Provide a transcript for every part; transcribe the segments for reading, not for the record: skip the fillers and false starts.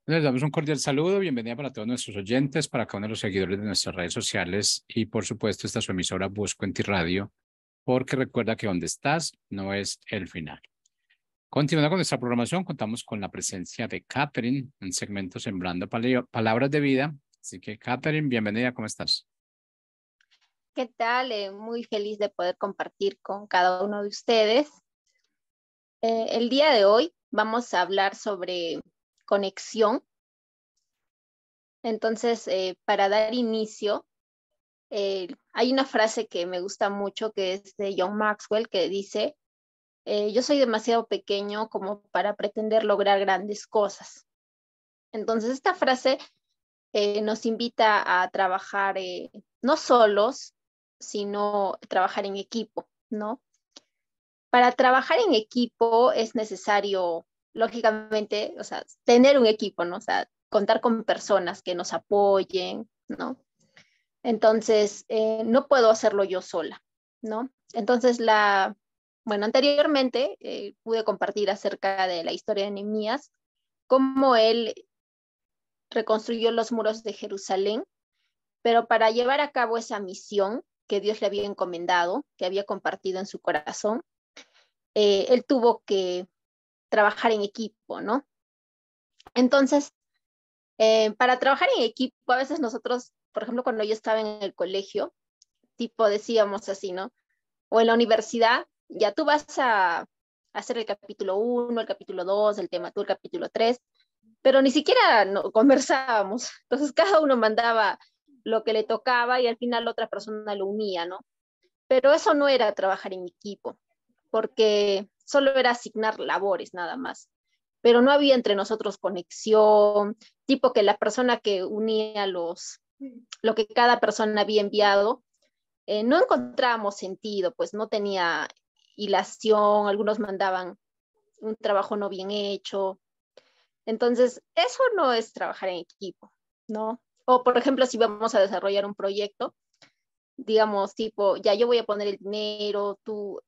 Les damos un cordial saludo, bienvenida para todos nuestros oyentes, para cada uno de los seguidores de nuestras redes sociales y por supuesto esta es su emisora Busco en Ti Radio, porque recuerda que donde estás no es el final. Continuando con nuestra programación, contamos con la presencia de Catherine en segmento Sembrando Palabras de Vida. Así que Catherine, bienvenida, ¿cómo estás? ¿Qué tal? Muy feliz de poder compartir con cada uno de ustedes. El día de hoy vamos a hablar sobre conexión. Entonces, para dar inicio, hay una frase que me gusta mucho que es de John Maxwell que dice, yo soy demasiado pequeño como para pretender lograr grandes cosas. Entonces, esta frase nos invita a trabajar no solos, sino trabajar en equipo, ¿no? Para trabajar en equipo es necesario, lógicamente, o sea, tener un equipo, ¿no? O sea, contar con personas que nos apoyen, ¿no? Entonces, no puedo hacerlo yo sola, ¿no? Entonces, bueno, anteriormente pude compartir acerca de la historia de Nehemías, cómo él reconstruyó los muros de Jerusalén, pero para llevar a cabo esa misión que Dios le había encomendado, que había compartido en su corazón, él tuvo que trabajar en equipo, ¿no? Entonces, para trabajar en equipo, a veces nosotros, por ejemplo, cuando yo estaba en el colegio, tipo decíamos así, ¿no? O en la universidad, ya tú vas a hacer el capítulo 1, el capítulo 2, el tema tú, el capítulo 3, pero ni siquiera no, conversábamos. Entonces, cada uno mandaba lo que le tocaba y al final la otra persona lo unía, ¿no? Pero eso no era trabajar en equipo, porque solo era asignar labores nada más. Pero no había entre nosotros conexión, tipo que la persona que unía lo que cada persona había enviado, no encontrábamos sentido, pues no tenía hilación, algunos mandaban un trabajo no bien hecho. Entonces, eso no es trabajar en equipo, ¿no? O, por ejemplo, si vamos a desarrollar un proyecto, digamos, tipo, ya yo voy a poner el dinero, tú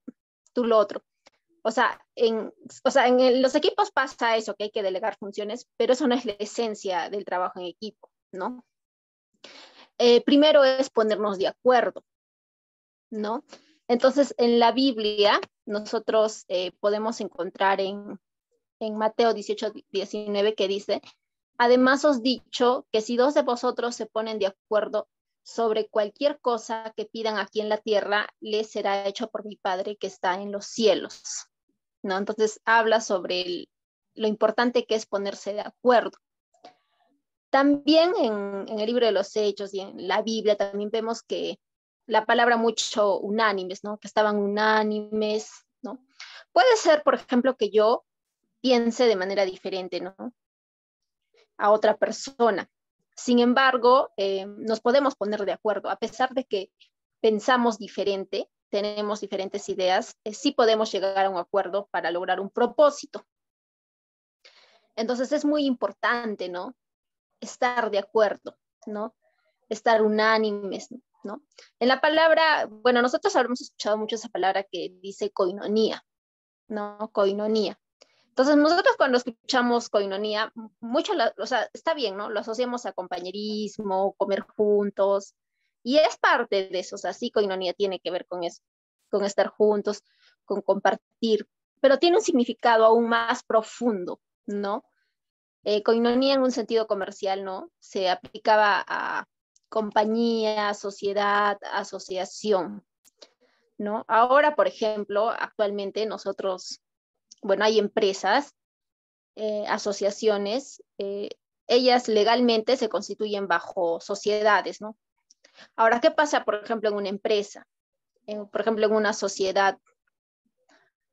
lo otro. O sea, en los equipos pasa eso, que hay que delegar funciones, pero eso no es la esencia del trabajo en equipo, ¿no? Primero es ponernos de acuerdo, ¿no? Entonces, en la Biblia, nosotros podemos encontrar en Mateo 18:19 que dice, además os dicho que si dos de vosotros se ponen de acuerdo sobre cualquier cosa que pidan aquí en la tierra, les será hecho por mi Padre que está en los cielos, ¿no? Entonces habla sobre lo importante que es ponerse de acuerdo. También en el libro de los Hechos y en la Biblia también vemos que la palabra mucho unánimes, ¿no? Que estaban unánimes, ¿no? Puede ser, por ejemplo, que yo piense de manera diferente, ¿no? A otra persona. Sin embargo, nos podemos poner de acuerdo, a pesar de que pensamos diferente, tenemos diferentes ideas, sí podemos llegar a un acuerdo para lograr un propósito. Entonces es muy importante, ¿no? Estar de acuerdo, ¿no? Estar unánimes, ¿no? En la palabra, bueno, nosotros habremos escuchado mucho esa palabra que dice coinonía, ¿no? Coinonía. Entonces, nosotros cuando escuchamos coinonía, mucho, o sea, está bien, ¿no? Lo asociamos a compañerismo, comer juntos, y es parte de eso, o sea, sí, coinonía tiene que ver con eso, con estar juntos, con compartir, pero tiene un significado aún más profundo, ¿no? Coinonía en un sentido comercial, ¿no? Se aplicaba a compañía, sociedad, asociación, ¿no? Ahora, por ejemplo, actualmente nosotros, bueno, hay empresas, asociaciones, ellas legalmente se constituyen bajo sociedades, ¿no? Ahora, ¿qué pasa, por ejemplo, en una empresa? Por ejemplo, en una sociedad,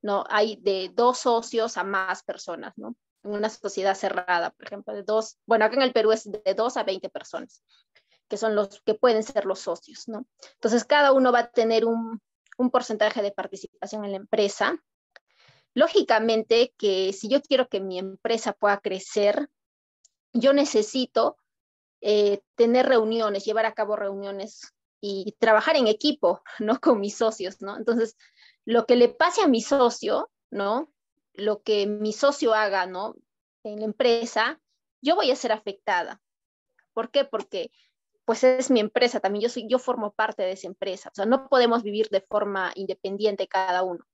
¿no? Hay de dos socios a más personas, ¿no? En una sociedad cerrada, por ejemplo, de dos, bueno, acá en el Perú es de 2 a 20 personas, que son los que pueden ser los socios, ¿no? Entonces, cada uno va a tener un porcentaje de participación en la empresa. Lógicamente que si yo quiero que mi empresa pueda crecer, yo necesito tener reuniones, llevar a cabo reuniones y trabajar en equipo, ¿no? Con mis socios, ¿no? Entonces, lo que le pase a mi socio, ¿no? Lo que mi socio haga, ¿no? En la empresa, yo voy a ser afectada. ¿Por qué? Porque pues es mi empresa también, yo formo parte de esa empresa, o sea, no podemos vivir de forma independiente cada uno.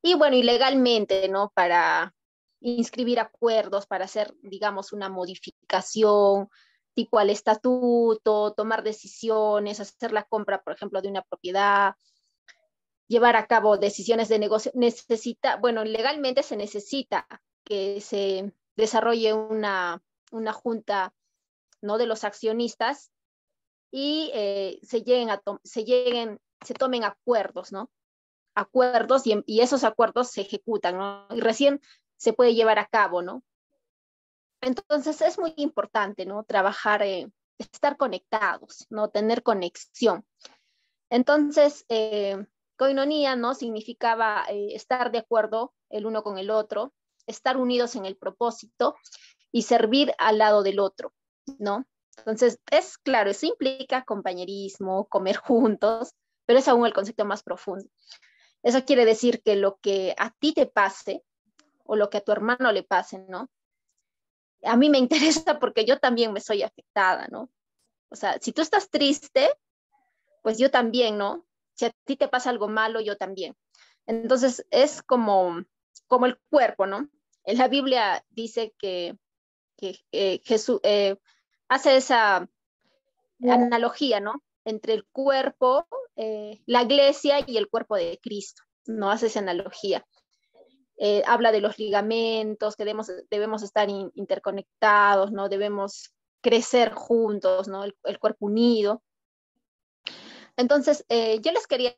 Y bueno, y legalmente, ¿no? Para inscribir acuerdos, para hacer, digamos, una modificación tipo al estatuto, tomar decisiones, hacer la compra, por ejemplo, de una propiedad, llevar a cabo decisiones de negocio, bueno, legalmente se necesita que se desarrolle una junta, ¿no? De los accionistas y se tomen acuerdos, ¿no? Acuerdos y esos acuerdos se ejecutan, ¿no? Y recién se puede llevar a cabo, ¿no? Entonces es muy importante, ¿no? Trabajar, estar conectados, ¿no? Tener conexión. Entonces, koinonia, ¿no? Significaba estar de acuerdo el uno con el otro, estar unidos en el propósito y servir al lado del otro, ¿no? Entonces, es claro, eso implica compañerismo, comer juntos, pero es aún el concepto más profundo. Eso quiere decir que lo que a ti te pase o lo que a tu hermano le pase, ¿no? A mí me interesa porque yo también me soy afectada, ¿no? O sea, si tú estás triste, pues yo también, ¿no? Si a ti te pasa algo malo, yo también. Entonces, es como el cuerpo, ¿no? En la Biblia dice que Jesús hace esa analogía, ¿no? Entre el cuerpo, la iglesia y el cuerpo de Cristo, ¿no? Hace esa analogía. Habla de los ligamentos, que debemos estar interconectados, ¿no? Debemos crecer juntos, ¿no? El cuerpo unido. Entonces, yo les quería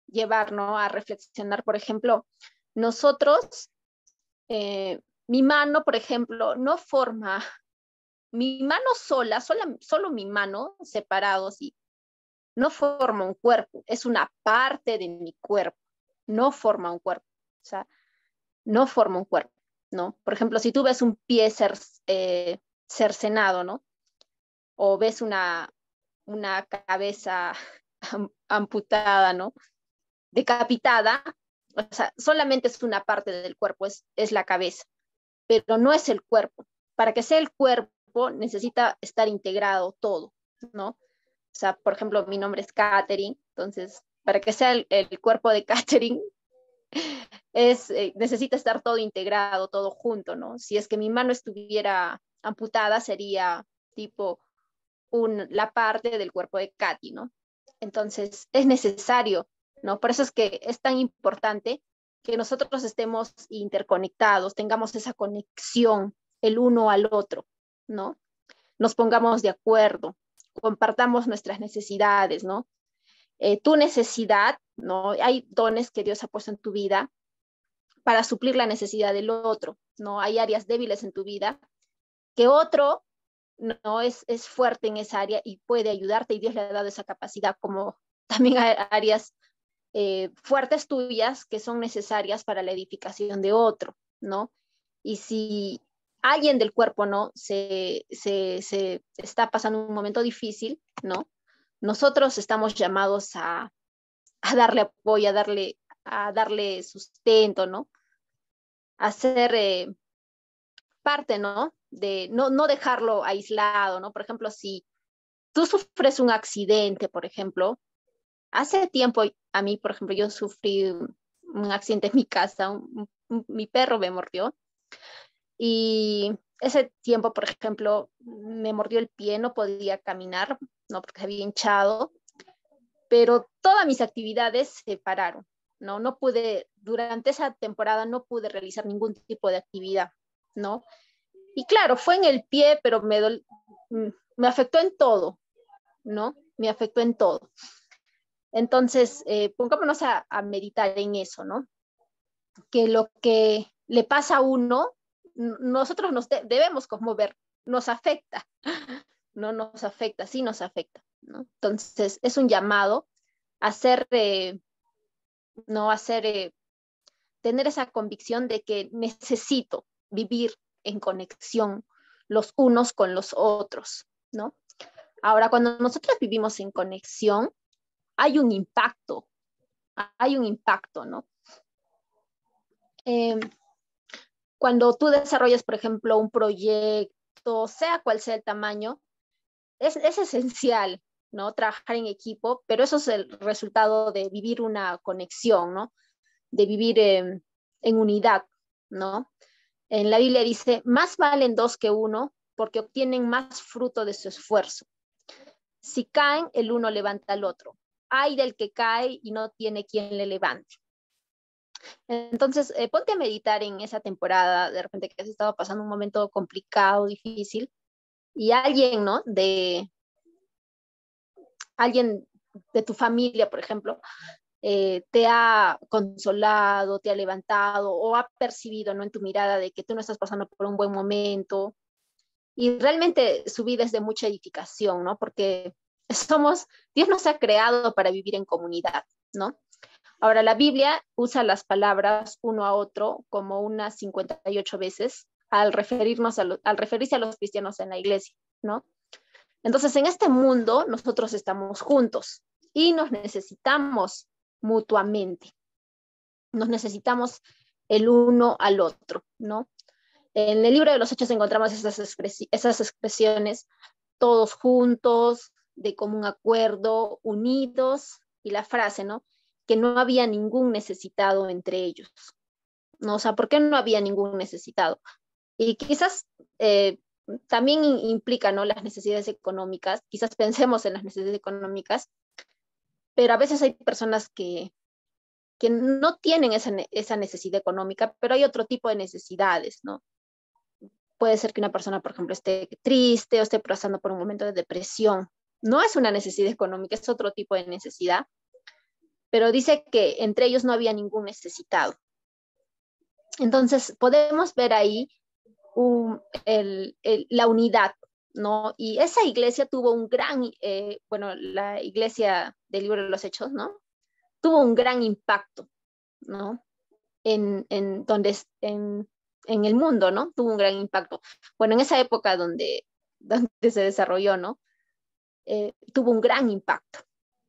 llevar, ¿no? A reflexionar, por ejemplo, nosotros, mi mano, por ejemplo, no forma, mi mano solo mi mano, separados, y no forma un cuerpo, es una parte de mi cuerpo, no forma un cuerpo, o sea, no forma un cuerpo, ¿no? Por ejemplo, si tú ves un pie cercenado, ¿no? O ves una cabeza amputada, ¿no? Decapitada, o sea, solamente es una parte del cuerpo, es la cabeza, pero no es el cuerpo. Para que sea el cuerpo necesita estar integrado todo, ¿no? O sea, por ejemplo, mi nombre es Katherine, entonces, para que sea el cuerpo de Katherine, necesita estar todo integrado, todo junto, ¿no? Si es que mi mano estuviera amputada, sería tipo la parte del cuerpo de Katy, ¿no? Entonces, es necesario, ¿no? Por eso es que es tan importante que nosotros estemos interconectados, tengamos esa conexión el uno al otro, ¿no? Nos pongamos de acuerdo, compartamos nuestras necesidades, ¿no? Tu necesidad, ¿no? Hay dones que Dios ha puesto en tu vida para suplir la necesidad del otro, ¿no? Hay áreas débiles en tu vida que otro no es fuerte en esa área y puede ayudarte y Dios le ha dado esa capacidad, como también hay áreas fuertes tuyas que son necesarias para la edificación de otro, ¿no? Y si alguien del cuerpo, ¿no? Se está pasando un momento difícil, ¿no? Nosotros estamos llamados a darle apoyo, a darle sustento, ¿no? A ser parte, ¿no? De no dejarlo aislado, ¿no? Por ejemplo, si tú sufres un accidente, por ejemplo, hace tiempo a mí, por ejemplo, yo sufrí un accidente en mi casa, mi perro me mordió y ese tiempo, por ejemplo, me mordió el pie, no podía caminar, no porque se había hinchado, pero todas mis actividades se pararon, ¿no? No pude, durante esa temporada no pude realizar ningún tipo de actividad, ¿no? Y claro, fue en el pie, pero me afectó en todo, ¿no? Me afectó en todo. Entonces, pongámonos a meditar en eso, ¿no? Que lo que le pasa a uno, nosotros debemos conmover, nos afecta, no nos afecta, sí nos afecta, ¿no? Entonces, es un llamado a hacer, no hacer, tener esa convicción de que necesito vivir en conexión los unos con los otros, ¿no? Ahora, cuando nosotros vivimos en conexión, hay un impacto, ¿no? Eh, cuando tú desarrollas, por ejemplo, un proyecto proyecto, sea cual sea el tamaño, es esencial, ¿no? Trabajar en equipo, pero eso es el resultado de vivir una conexión, ¿no? De vivir en unidad, ¿no? En la Biblia dice, más valen dos que uno porque obtienen más fruto de su esfuerzo. Si caen, el uno levanta al otro. Ay del que cae y no tiene quien le levante. Entonces, ponte a meditar en esa temporada, de repente que has estado pasando un momento complicado, difícil, y alguien, ¿no? Alguien de tu familia, por ejemplo, te ha consolado, te ha levantado o ha percibido, ¿no? En tu mirada de que tú no estás pasando por un buen momento. Y realmente su vida es de mucha edificación, ¿no? Porque Dios nos ha creado para vivir en comunidad, ¿no? Ahora, la Biblia usa las palabras uno a otro como unas 58 veces al referirse a los cristianos en la iglesia, ¿no? Entonces, en este mundo nosotros estamos juntos y nos necesitamos mutuamente, nos necesitamos el uno al otro, ¿no? En el libro de los Hechos encontramos esas expresiones, todos juntos, de común acuerdo, unidos, y la frase, ¿no? Que no había ningún necesitado entre ellos, ¿no? O sea, ¿por qué no había ningún necesitado? Y quizás también implica, ¿no? Las necesidades económicas, quizás pensemos en las necesidades económicas, pero a veces hay personas que no tienen esa necesidad económica, pero hay otro tipo de necesidades, ¿no? Puede ser que una persona, por ejemplo, esté triste o esté pasando por un momento de depresión. No es una necesidad económica, es otro tipo de necesidad, pero dice que entre ellos no había ningún necesitado. Entonces, podemos ver ahí la unidad, ¿no? Y esa iglesia tuvo un gran, bueno, la iglesia del libro de los Hechos, ¿no? Tuvo un gran impacto, ¿no? En el mundo, ¿no? Tuvo un gran impacto. Bueno, en esa época donde se desarrolló, ¿no? Tuvo un gran impacto,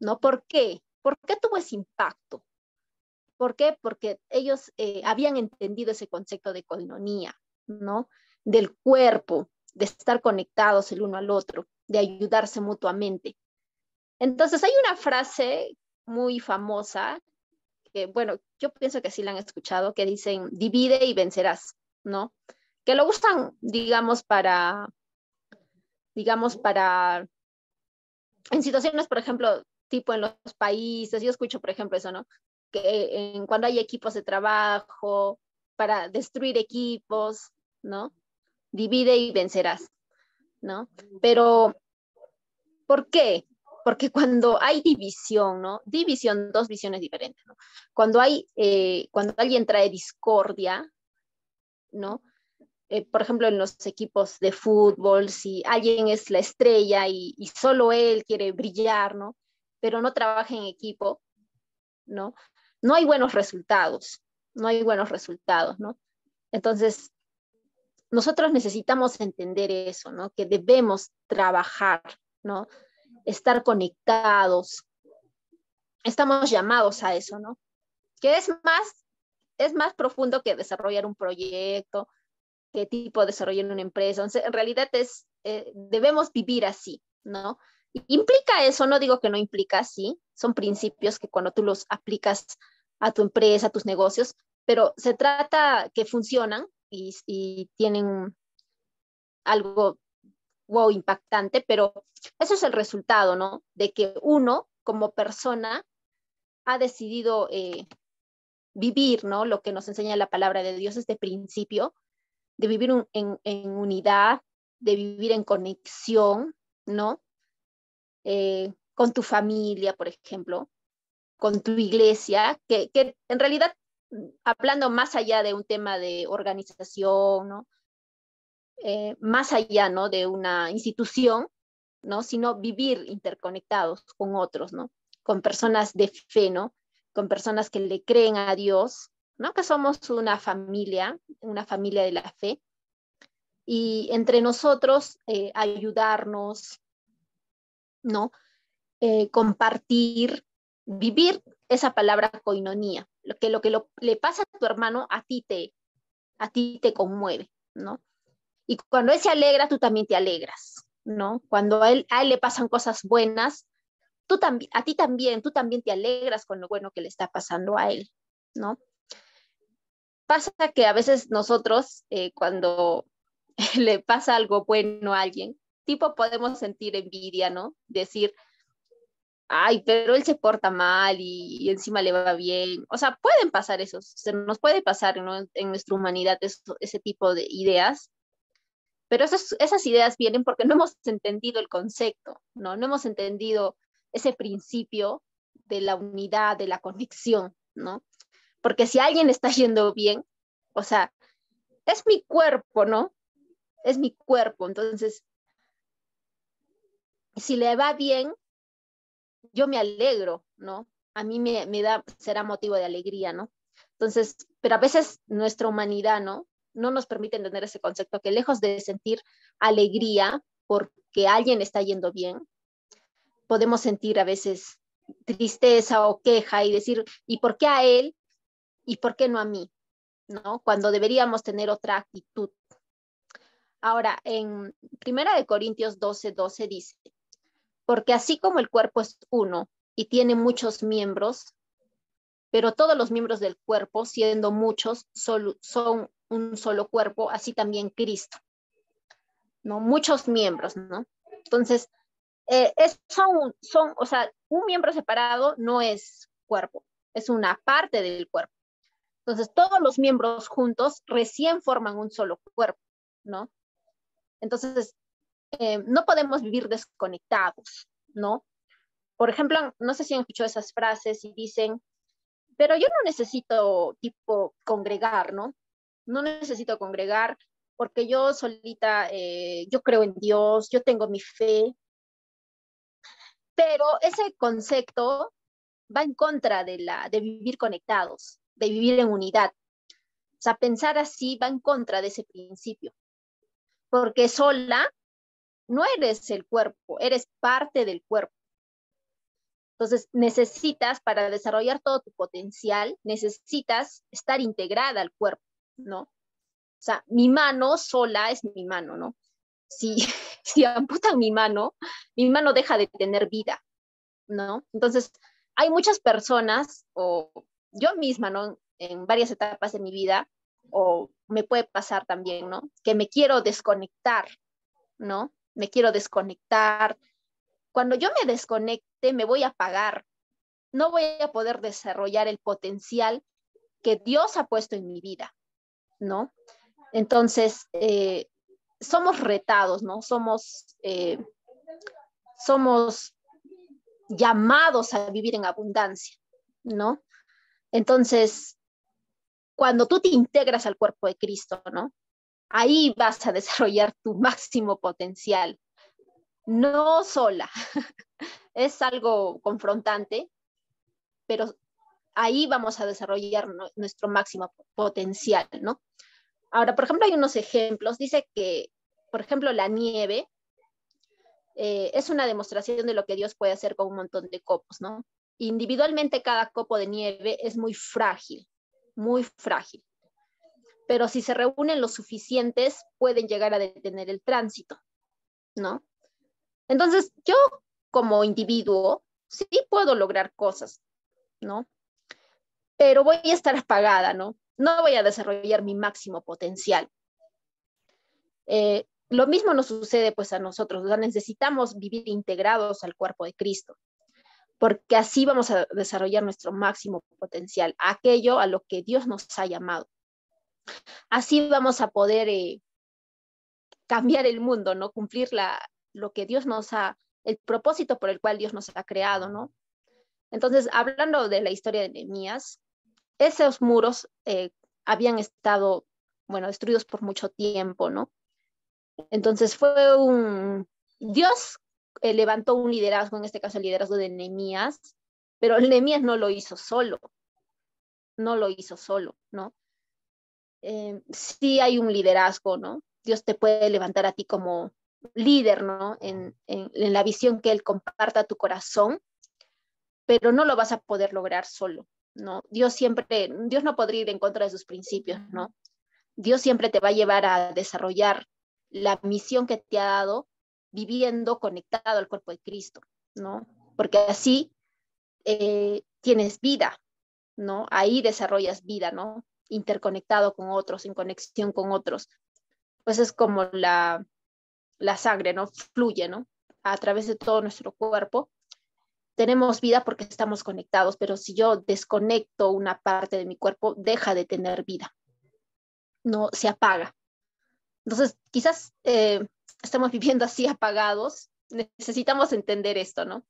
¿no? ¿Por qué? ¿Por qué tuvo ese impacto? ¿Por qué? Porque ellos habían entendido ese concepto de coinonía, ¿no? Del cuerpo, de estar conectados el uno al otro, de ayudarse mutuamente. Entonces hay una frase muy famosa que, bueno, yo pienso que sí la han escuchado, que dicen, divide y vencerás, ¿no? Que lo usan, digamos, en situaciones, por ejemplo, tipo en los países, yo escucho, por ejemplo, eso, ¿no? Que cuando hay equipos de trabajo, para destruir equipos, ¿no? Divide y vencerás, ¿no? Pero, ¿por qué? Porque cuando hay división, ¿no? División, dos visiones diferentes, ¿no? Cuando alguien trae discordia, ¿no? Por ejemplo, en los equipos de fútbol, si alguien es la estrella y solo él quiere brillar, ¿no? Pero no trabaja en equipo, ¿no? No hay buenos resultados, no hay buenos resultados, ¿no? Entonces, nosotros necesitamos entender eso, ¿no? Que debemos trabajar, ¿no? Estar conectados. Estamos llamados a eso, ¿no? Que es más profundo que desarrollar un proyecto, qué tipo de desarrollo en una empresa. Entonces, en realidad debemos vivir así, ¿no? ¿Implica eso? No digo que no implica, sí, son principios que cuando tú los aplicas a tu empresa, a tus negocios, pero se trata que funcionan y tienen algo, wow, impactante, pero eso es el resultado, ¿no? De que uno como persona ha decidido vivir, ¿no? Lo que nos enseña la palabra de Dios, este principio de vivir en unidad, de vivir en conexión, ¿no? Con tu familia, por ejemplo, con tu iglesia, que en realidad, hablando más allá de un tema de organización, ¿no? Más allá, ¿no? De una institución, ¿no? Sino vivir interconectados con otros, ¿no? Con personas de fe, ¿no? Con personas que le creen a Dios, ¿no? Que somos una familia de la fe, y entre nosotros ayudarnos, ¿no? Compartir, vivir esa palabra coinonía, lo que le pasa a tu hermano a ti te conmueve, ¿no? Y cuando él se alegra, tú también te alegras, ¿no? Cuando a él le pasan cosas buenas, tú también, a ti también, tú también te alegras con lo bueno que le está pasando a él, ¿no? Pasa que a veces nosotros, cuando le pasa algo bueno a alguien, tipo podemos sentir envidia, ¿no? Decir, ay, pero él se porta mal y encima le va bien. O sea, pueden pasar esos, se nos puede pasar, ¿no? En nuestra humanidad ese tipo de ideas, pero esas ideas vienen porque no hemos entendido el concepto, ¿no? No hemos entendido ese principio de la unidad, de la conexión, ¿no? Porque si alguien está yendo bien, o sea, es mi cuerpo, ¿no? Es mi cuerpo, entonces, si le va bien, yo me alegro, ¿no? A mí me da, será motivo de alegría, ¿no? Entonces, pero a veces nuestra humanidad, ¿no? No nos permite entender ese concepto, que lejos de sentir alegría porque alguien está yendo bien, podemos sentir a veces tristeza o queja y decir, ¿y por qué a él y por qué no a mí? ¿No? Cuando deberíamos tener otra actitud. Ahora, en 1 Corintios 12:12 dice, porque así como el cuerpo es uno y tiene muchos miembros, pero todos los miembros del cuerpo, siendo muchos, son un solo cuerpo, así también Cristo, ¿no? Muchos miembros, ¿no? Entonces, o sea, un miembro separado no es cuerpo, es una parte del cuerpo. Entonces, todos los miembros juntos recién forman un solo cuerpo, ¿no? Entonces, no podemos vivir desconectados, ¿no? Por ejemplo, no sé si han escuchado esas frases y dicen, pero yo no necesito tipo congregar, ¿no? No necesito congregar porque yo solita, yo creo en Dios, yo tengo mi fe, pero ese concepto va en contra de vivir conectados, de vivir en unidad. O sea, pensar así va en contra de ese principio, porque sola no eres el cuerpo, eres parte del cuerpo. Entonces, necesitas, para desarrollar todo tu potencial, necesitas estar integrada al cuerpo, ¿no? O sea, mi mano sola es mi mano, ¿no? Si, si amputan mi mano deja de tener vida, ¿no? Entonces, hay muchas personas, o yo misma, ¿no? En varias etapas de mi vida, o me puede pasar también, ¿no? Que me quiero desconectar, ¿no? Me quiero desconectar. Cuando yo me desconecte, me voy a apagar. No voy a poder desarrollar el potencial que Dios ha puesto en mi vida, ¿no? Entonces, somos retados, ¿no? Somos llamados a vivir en abundancia, ¿no? Entonces, cuando tú te integras al cuerpo de Cristo, ¿no? Ahí vas a desarrollar tu máximo potencial, no sola. Es algo confrontante, pero ahí vamos a desarrollar nuestro máximo potencial, ¿no? Ahora, por ejemplo, hay unos ejemplos. Dice que, por ejemplo, la nieve es una demostración de lo que Dios puede hacer con un montón de copos, ¿no? Individualmente cada copo de nieve es muy frágil. Pero si se reúnen los suficientes, pueden llegar a detener el tránsito, ¿no? Entonces, yo como individuo, sí puedo lograr cosas, ¿no? Pero voy a estar apagada, ¿no? No voy a desarrollar mi máximo potencial. Lo mismo nos sucede pues a nosotros, o sea, necesitamos vivir integrados al cuerpo de Cristo, porque así vamos a desarrollar nuestro máximo potencial, aquello a lo que Dios nos ha llamado. Así vamos a poder cambiar el mundo, ¿no? Cumplir lo que Dios nos ha, el propósito por el cual Dios nos ha creado, ¿no? Entonces, hablando de la historia de Nehemías, esos muros habían estado, bueno, destruidos por mucho tiempo, ¿no? Entonces Dios levantó un liderazgo, en este caso el liderazgo de Nehemías, pero Nehemías no lo hizo solo, ¿no? Sí hay un liderazgo, ¿no? Dios te puede levantar a ti como líder, ¿no? En la visión que Él comparta a tu corazón, pero no lo vas a poder lograr solo, ¿no? Dios no podría ir en contra de sus principios, ¿no? Dios siempre te va a llevar a desarrollar la misión que te ha dado viviendo conectado al cuerpo de Cristo, ¿no? Porque así tienes vida, ¿no? Ahí desarrollas vida, ¿no? Interconectado con otros, en conexión con otros. Pues es como la sangre, ¿no? Fluye, ¿no? A través de todo nuestro cuerpo. Tenemos vida porque estamos conectados, pero si yo desconecto una parte de mi cuerpo, deja de tener vida, no se apaga. Entonces, quizás estamos viviendo así apagados. Necesitamos entender esto, ¿no?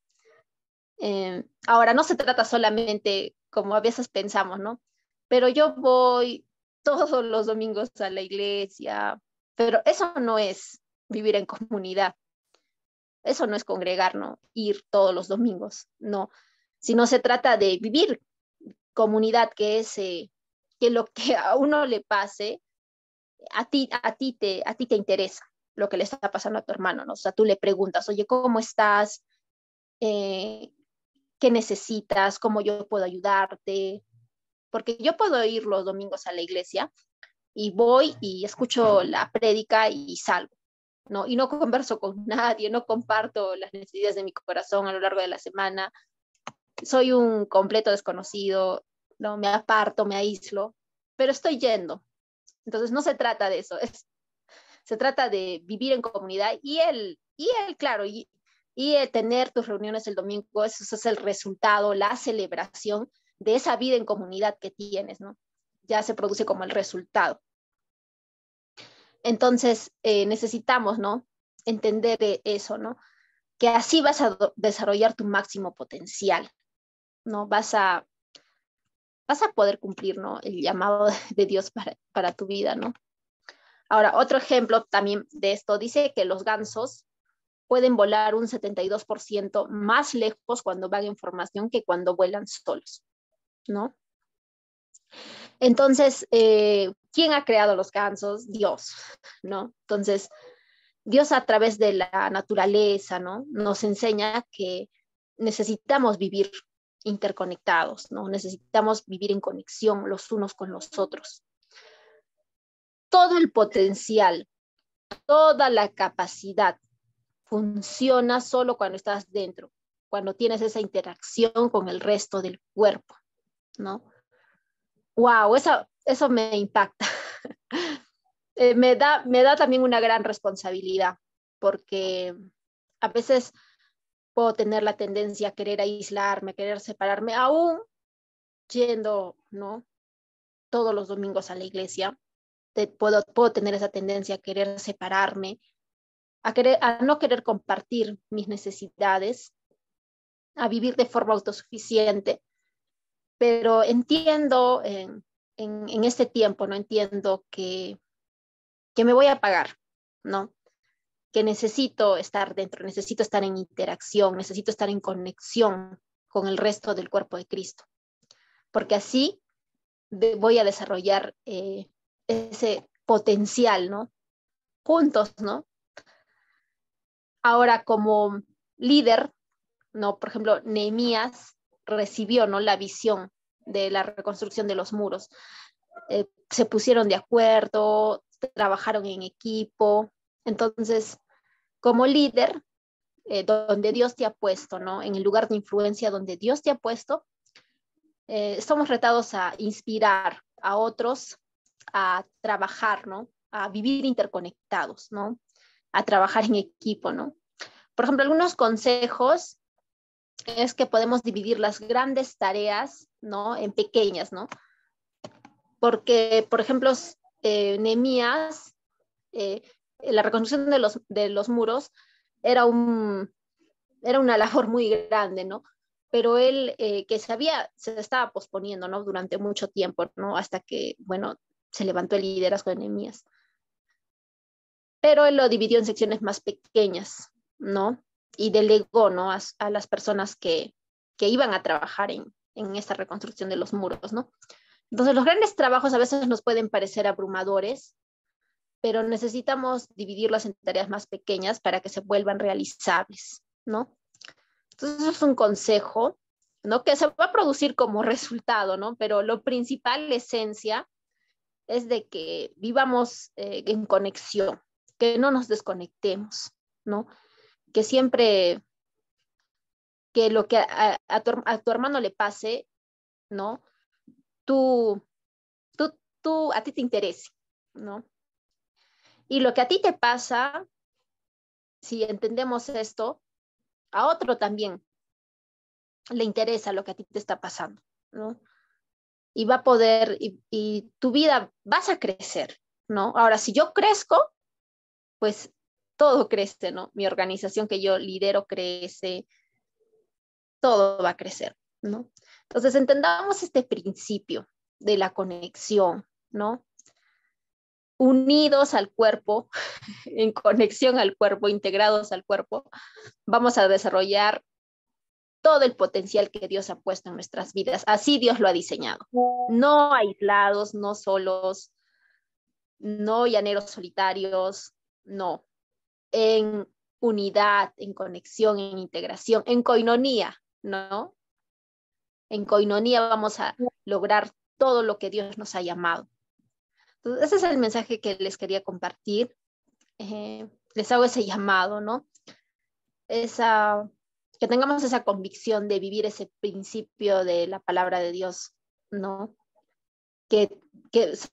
Ahora, no se trata solamente como a veces pensamos, ¿no? Pero yo voy todos los domingos a la iglesia, pero eso no es vivir en comunidad. Eso no es congregar, ¿no? Ir todos los domingos, no. Sino se trata de vivir comunidad, que es que lo que a uno le pase, a ti te interesa lo que le está pasando a tu hermano, ¿no? O sea, tú le preguntas, oye, ¿cómo estás? ¿Qué necesitas? ¿Cómo yo puedo ayudarte? Porque yo puedo ir los domingos a la iglesia y voy y escucho la prédica y salgo, ¿no? Y no converso con nadie, no comparto las necesidades de mi corazón a lo largo de la semana. Soy un completo desconocido, ¿no? Me aparto, me aíslo, pero estoy yendo. Entonces no se trata de eso, se trata de vivir en comunidad claro, y tener tus reuniones el domingo, eso es el resultado, la celebración de esa vida en comunidad que tienes, ¿no? Ya se produce como el resultado. Entonces, necesitamos, ¿no? Entender eso, ¿no? Que así vas a desarrollar tu máximo potencial, ¿no? Vas a poder cumplir, ¿no? El llamado de Dios para tu vida, ¿no? Ahora, otro ejemplo también de esto dice que los gansos pueden volar un 72% más lejos cuando van en formación que cuando vuelan solos, ¿no? Entonces, ¿quién ha creado los gansos? Dios, ¿no? Entonces, Dios a través de la naturaleza, ¿no? Nos enseña que necesitamos vivir interconectados, ¿no? Necesitamos vivir en conexión los unos con los otros. Todo el potencial, toda la capacidad funciona solo cuando estás dentro, cuando tienes esa interacción con el resto del cuerpo, ¿no? Wow, eso me impacta. Me da también una gran responsabilidad, porque a veces puedo tener la tendencia a querer aislarme, querer separarme, aún yendo, ¿no? Todos los domingos a la iglesia. Puedo tener esa tendencia a querer separarme, a no querer compartir mis necesidades, a vivir de forma autosuficiente, pero entiendo en este tiempo, ¿no? Entiendo que me voy a apagar, ¿no? Que necesito estar dentro, necesito estar en interacción, necesito estar en conexión con el resto del cuerpo de Cristo, porque así voy a desarrollar ese potencial, ¿no? Juntos, ¿no? Ahora, como líder, ¿no? Por ejemplo, Nehemías recibió, ¿no? La visión de la reconstrucción de los muros. Se pusieron de acuerdo, trabajaron en equipo. Entonces, como líder, donde Dios te ha puesto, ¿no? En el lugar de influencia donde Dios te ha puesto, estamos retados a inspirar a otros a trabajar, ¿no? A vivir interconectados, ¿no? A trabajar en equipo, ¿no? Por ejemplo, algunos consejos es que podemos dividir las grandes tareas, ¿no? En pequeñas, ¿no? Porque, por ejemplo, Nehemías, la reconstrucción de los muros era una labor muy grande, ¿no? Pero él, que se estaba posponiendo, ¿no? Durante mucho tiempo, ¿no? Hasta que, bueno, se levantó el liderazgo de Nehemías. Pero él lo dividió en secciones más pequeñas, ¿no? Y delegó, ¿no? A las personas que iban a trabajar en esta reconstrucción de los muros, ¿no? Entonces, los grandes trabajos a veces nos pueden parecer abrumadores, pero necesitamos dividirlos en tareas más pequeñas para que se vuelvan realizables, ¿no? Entonces, eso es un consejo, ¿no? Que se va a producir como resultado, ¿no? Pero lo principal, la esencia, es de que vivamos en conexión, que no nos desconectemos, ¿no? Que siempre, que lo que a tu hermano le pase, ¿no? A ti te interese, ¿no? Y lo que a ti te pasa, si entendemos esto, a otro también le interesa lo que a ti te está pasando, ¿no? Y va a poder, y tu vida vas a crecer, ¿no? Ahora, si yo crezco, pues todo crece, ¿no? Mi organización que yo lidero crece, todo va a crecer, ¿no? Entonces, entendamos este principio de la conexión, ¿no? Unidos al cuerpo, en conexión al cuerpo, integrados al cuerpo, vamos a desarrollar todo el potencial que Dios ha puesto en nuestras vidas. Así Dios lo ha diseñado. No aislados, no solos, no llaneros solitarios, no. En unidad, en conexión, en integración, en coinonía, ¿no? En coinonía vamos a lograr todo lo que Dios nos ha llamado. Entonces, ese es el mensaje que les quería compartir. Les hago ese llamado, ¿no? Que tengamos esa convicción de vivir ese principio de la palabra de Dios, ¿no? Que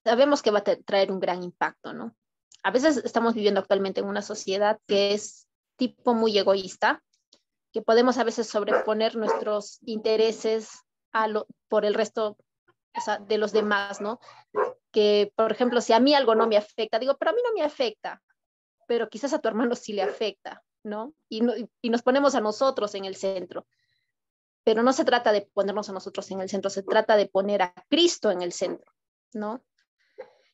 sabemos que va a traer un gran impacto, ¿no? A veces estamos viviendo actualmente en una sociedad que es tipo muy egoísta, que podemos a veces sobreponer nuestros intereses por el resto, o sea, de los demás, ¿no? Que, por ejemplo, si a mí algo no me afecta, digo, pero a mí no me afecta, pero quizás a tu hermano sí le afecta, ¿no? Y nos ponemos a nosotros en el centro. Pero no se trata de ponernos a nosotros en el centro, se trata de poner a Cristo en el centro, ¿no?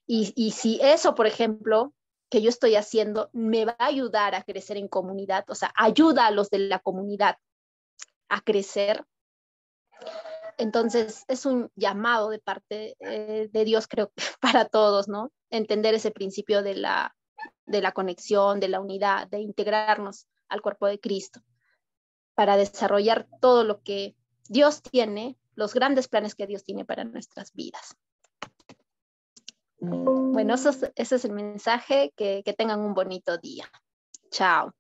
Y si eso, por ejemplo, que yo estoy haciendo, me va a ayudar a crecer en comunidad, o sea, ayuda a los de la comunidad a crecer, entonces es un llamado de parte de Dios, creo, para todos, ¿no? Entender ese principio de la conexión, de la unidad, de integrarnos al cuerpo de Cristo, para desarrollar todo lo que Dios tiene, los grandes planes que Dios tiene para nuestras vidas. Bueno, ese es el mensaje, que tengan un bonito día. Chao.